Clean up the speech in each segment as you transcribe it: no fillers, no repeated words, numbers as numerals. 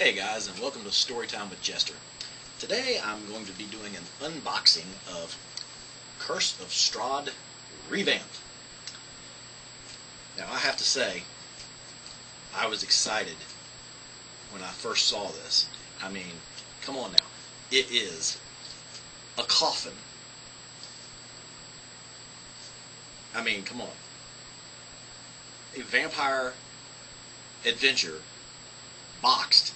Hey guys, and welcome to Storytime with Jester. Today I'm going to be doing an unboxing of Curse of Strahd Revamped. Now I have to say, I was excited when I first saw this. I mean, come on now. It is a coffin. I mean, come on. A vampire adventure boxed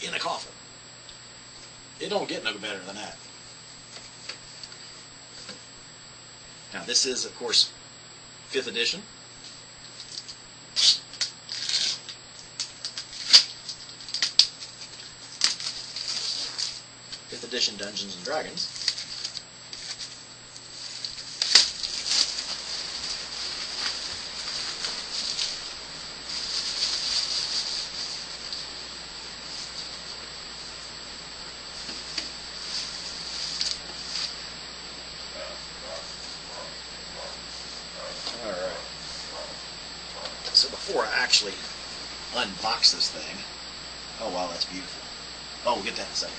in a coffin. It don't get no better than that. Now this is, of course, 5th edition. Fifth edition Dungeons and Dragons. So before I actually unbox this thing, oh wow, that's beautiful. Oh, we'll get that in a second.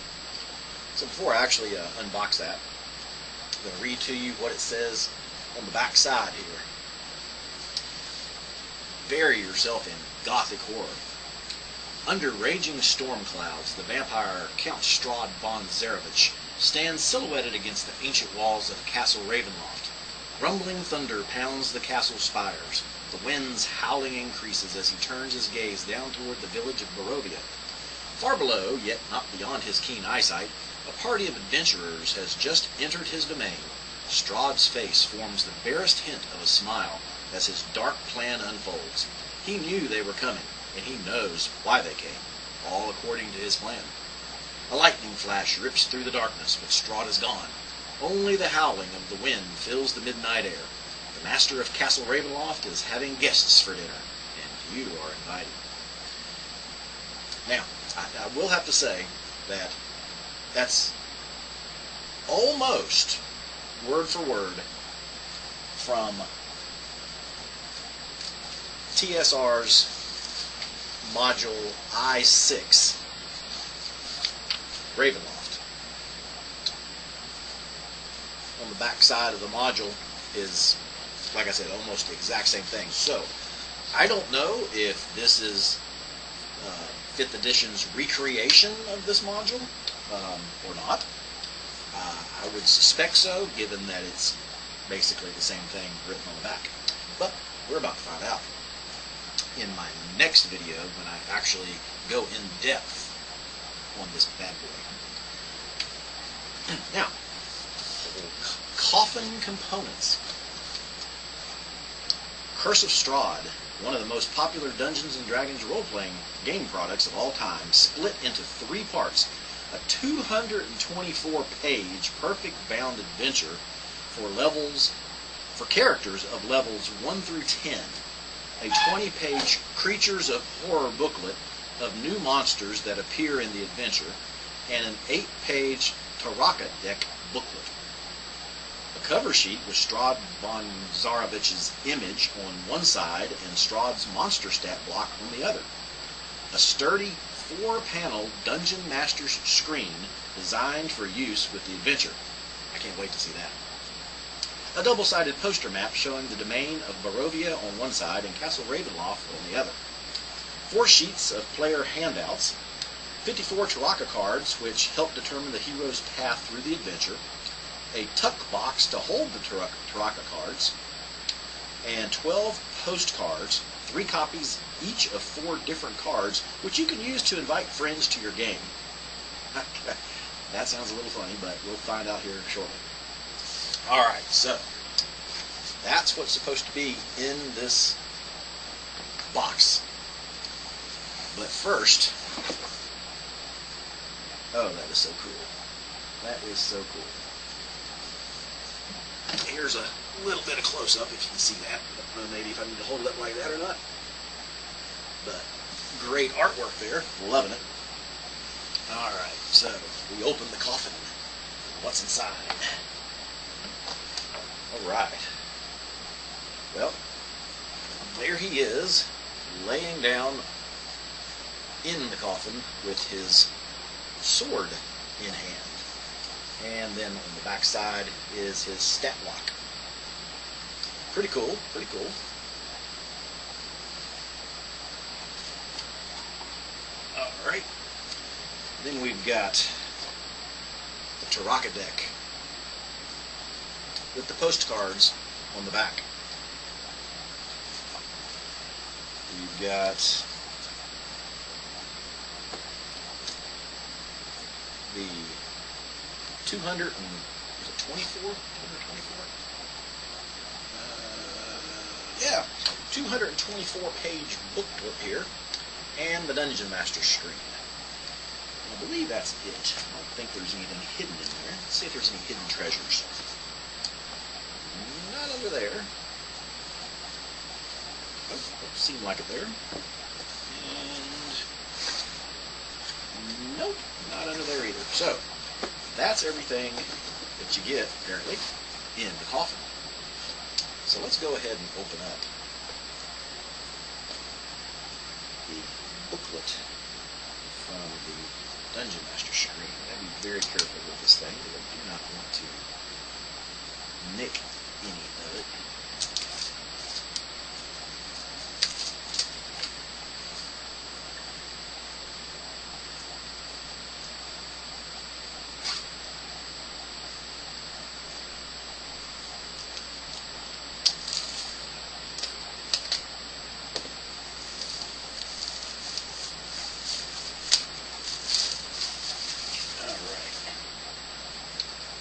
So before I actually unbox that, I'm going to read to you what it says on the back side here. Bury yourself in gothic horror. Under raging storm clouds, the vampire Count Strahd von Zarovich stands silhouetted against the ancient walls of Castle Ravenloft. Rumbling thunder pounds the castle spires. The wind's howling increases as he turns his gaze down toward the village of Barovia. Far below, yet not beyond his keen eyesight, a party of adventurers has just entered his domain. Strahd's face forms the barest hint of a smile as his dark plan unfolds. He knew they were coming, and he knows why they came, all according to his plan. A lightning flash rips through the darkness, but Strahd is gone. Only the howling of the wind fills the midnight air. The master of Castle Ravenloft is having guests for dinner, and you are invited. Now, I will have to say that that's almost word for word from TSR's module I6, Ravenloft. On the back side of the module is, like I said, almost the exact same thing. So, I don't know if this is 5th edition's recreation of this module or not. I would suspect so, given that it's basically the same thing written on the back. But we're about to find out in my next video when I actually go in depth on this bad boy. Now, coffin components. Curse of Strahd, one of the most popular Dungeons & Dragons role-playing game products of all time, split into 3 parts. A 224-page, perfect bound adventure for characters of levels 1 through 10. A 20-page Creatures of Horror booklet of new monsters that appear in the adventure, and an 8-page Taraka Deck booklet. A cover sheet with Strahd von Zarovich's image on one side and Strahd's monster stat block on the other. A sturdy 4-panel Dungeon Master's screen designed for use with the adventure. I can't wait to see that. A double-sided poster map showing the domain of Barovia on one side and Castle Ravenloft on the other. 4 sheets of player handouts. 54 Taraka cards which help determine the hero's path through the adventure. A tuck box to hold the Taraka cards, and 12 postcards, 3 copies each of 4 different cards, which you can use to invite friends to your game. That sounds a little funny, but we'll find out here shortly. Alright, so that's what's supposed to be in this box. But first, oh, that is so cool. That is so cool. Here's a little bit of close-up, if you can see that. I don't know maybe if I need to hold it up like that or not. But great artwork there. Loving it. Alright, so we open the coffin. What's inside? Alright. Well, there he is, laying down in the coffin with his sword in hand. And then on the back side is his stat block. Pretty cool, pretty cool. Alright. Then we've got the Taraka Deck with the postcards on the back. We've got the 224? 224 page booklet here, and the Dungeon Master screen. I believe that's it. I don't think there's anything hidden in there. Let's see if there's any hidden treasures. Not over there. Oh, don't seem like it there. And nope, not under there either. So, that's everything that you get, apparently, in the coffin. So let's go ahead and open up the booklet from the Dungeon Master screen. I gotta be very careful with this thing because I do not want to nick any of it.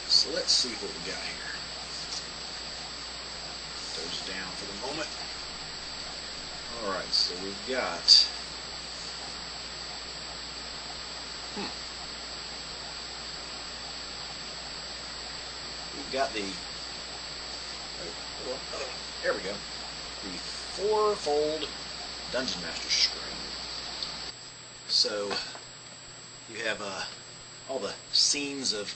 So let's see what we got here. Put those down for the moment. Alright, so we've got the there we go. The four-fold Dungeon Master screen. So you have all the scenes of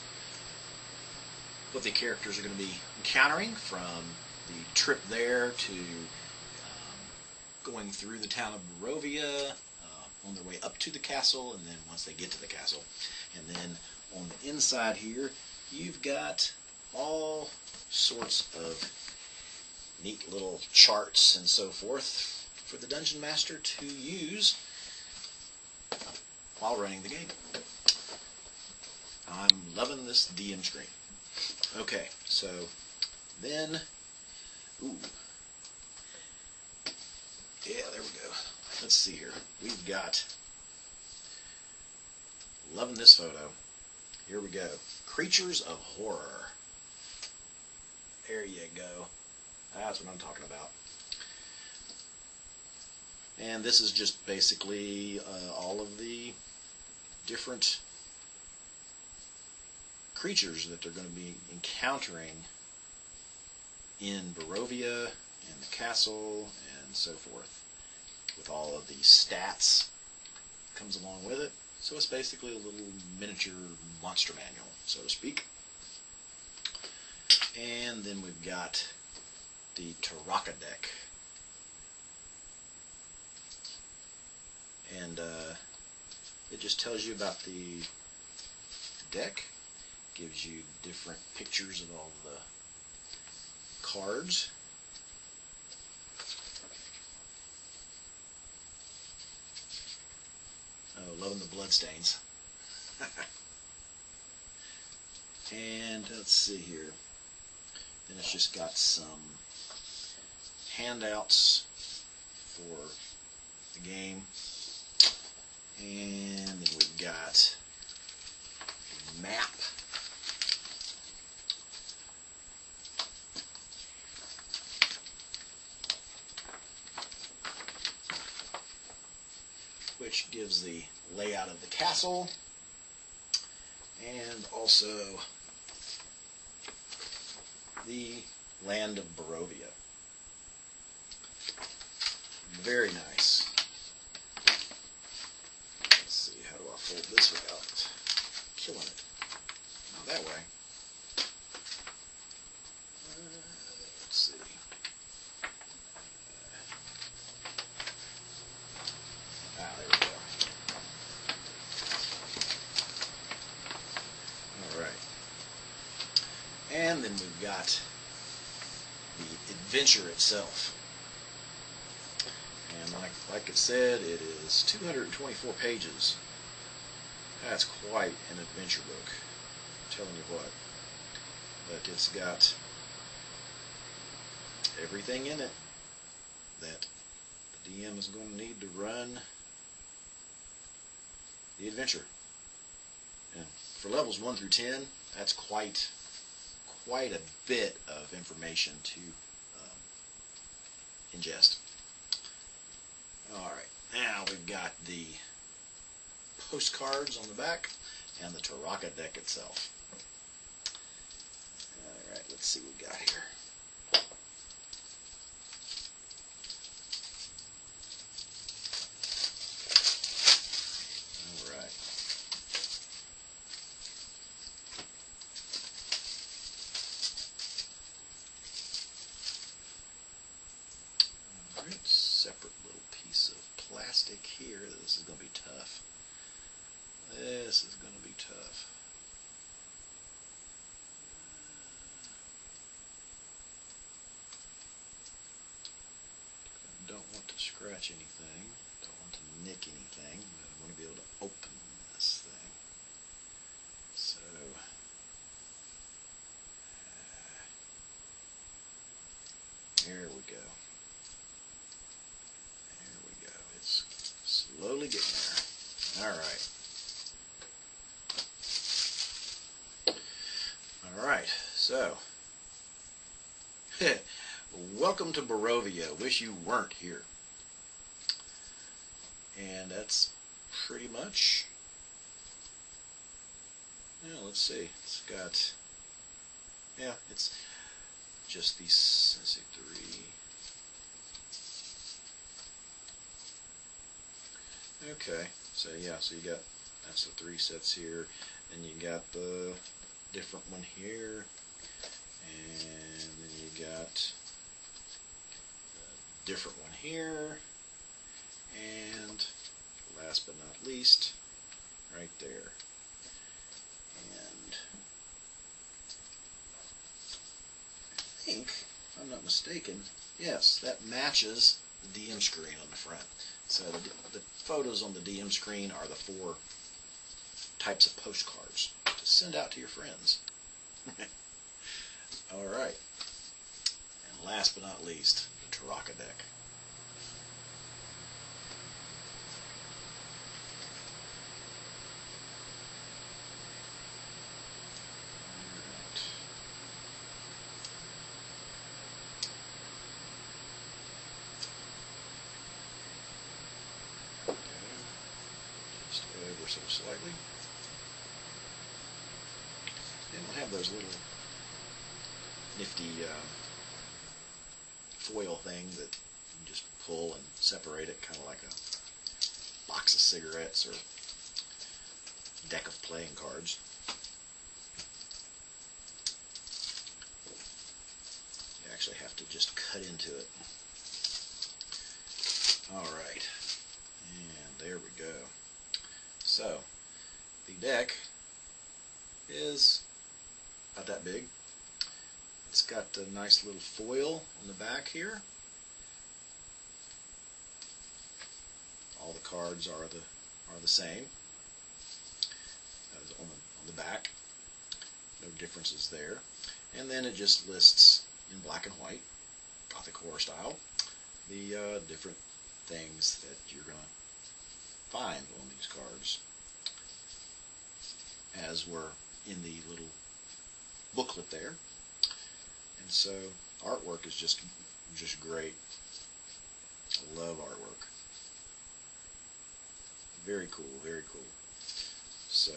what the characters are going to be encountering, from the trip there to going through the town of Barovia, on their way up to the castle, and then once they get to the castle. And then on the inside here, you've got all sorts of neat little charts and so forth for the Dungeon Master to use while running the game. I'm loving this DM screen. Okay, so then, yeah, there we go. Let's see here. We've got, loving this photo. Here we go. Creatures of Horror. There you go. That's what I'm talking about. And this is just basically all of the different creatures that they're going to be encountering in Barovia and the castle and so forth, with all of the stats that comes along with it. So it's basically a little miniature monster manual, so to speak. And then we've got the Taraka Deck. And it just tells you about the deck. Gives you different pictures of all the cards. Oh, loving the bloodstains. And let's see here. Then it's just got some handouts for the game. And then we've got a map. Which gives the layout of the castle, and also the land of Barovia. Very nice. Let's see, how do I fold this without killing it? Not that way. Let's see. There we go. then we've got the adventure itself. And like it said, it is 224 pages. That's quite an adventure book, I'm telling you what. But it's got everything in it that the DM is going to need to run the adventure. And for levels 1 through 10, that's quite a bit of information to ingest. Alright, now we've got the postcards on the back and the Taraka Deck itself. Alright, let's see what we got here. Alright. Alright, separate little piece of plastic here. This is going to be tough. This is going to be tough. I don't want to scratch anything. Don't want to nick anything. But I want to be able to open this thing. So, there we go. There we go. It's slowly getting there. Alright. Alright, so, welcome to Barovia. Wish you weren't here. And that's pretty much, let's see, it's got, it's just these, let's see, 3. Okay, so so you got, that's the 3 sets here, and you got the different one here, and then you got a different one here, and last but not least, right there. And I think, if I'm not mistaken, yes, that matches the DM screen on the front. So the photos on the DM screen are the 4 types of postcards to send out to your friends. Alright. And last but not least, the Taraka Deck. Alright. Okay. Just ever so slightly. They don't have those little nifty foil thing that you can just pull and separate it, kind of like a box of cigarettes or deck of playing cards. You actually have to just cut into it. Alright, and there we go. So, the deck is about that big. It's got a nice little foil on the back here. All the cards are the same as on the back. No differences there. And then it just lists in black and white, Gothic horror style, the different things that you're going to find on these cards, as were in the little booklet there. And so artwork is just great. I love artwork. Very cool, very cool. So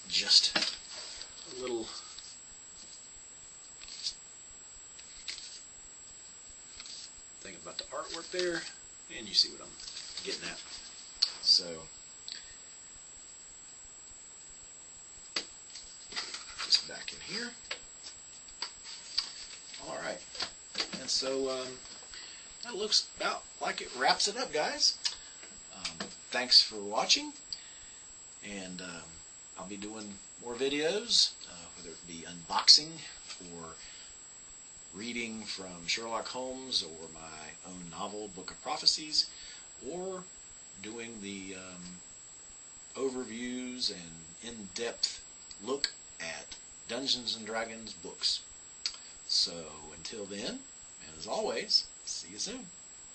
just a little thing about the artwork there, and you see what I'm getting at. So just back in here. Alright, and so that looks about like it wraps it up, guys. Thanks for watching, and I'll be doing more videos, whether it be unboxing or reading from Sherlock Holmes or my own novel, Book of Prophecies, or doing the overviews and in-depth look at Dungeons & Dragons books. So until then, and as always, see you soon.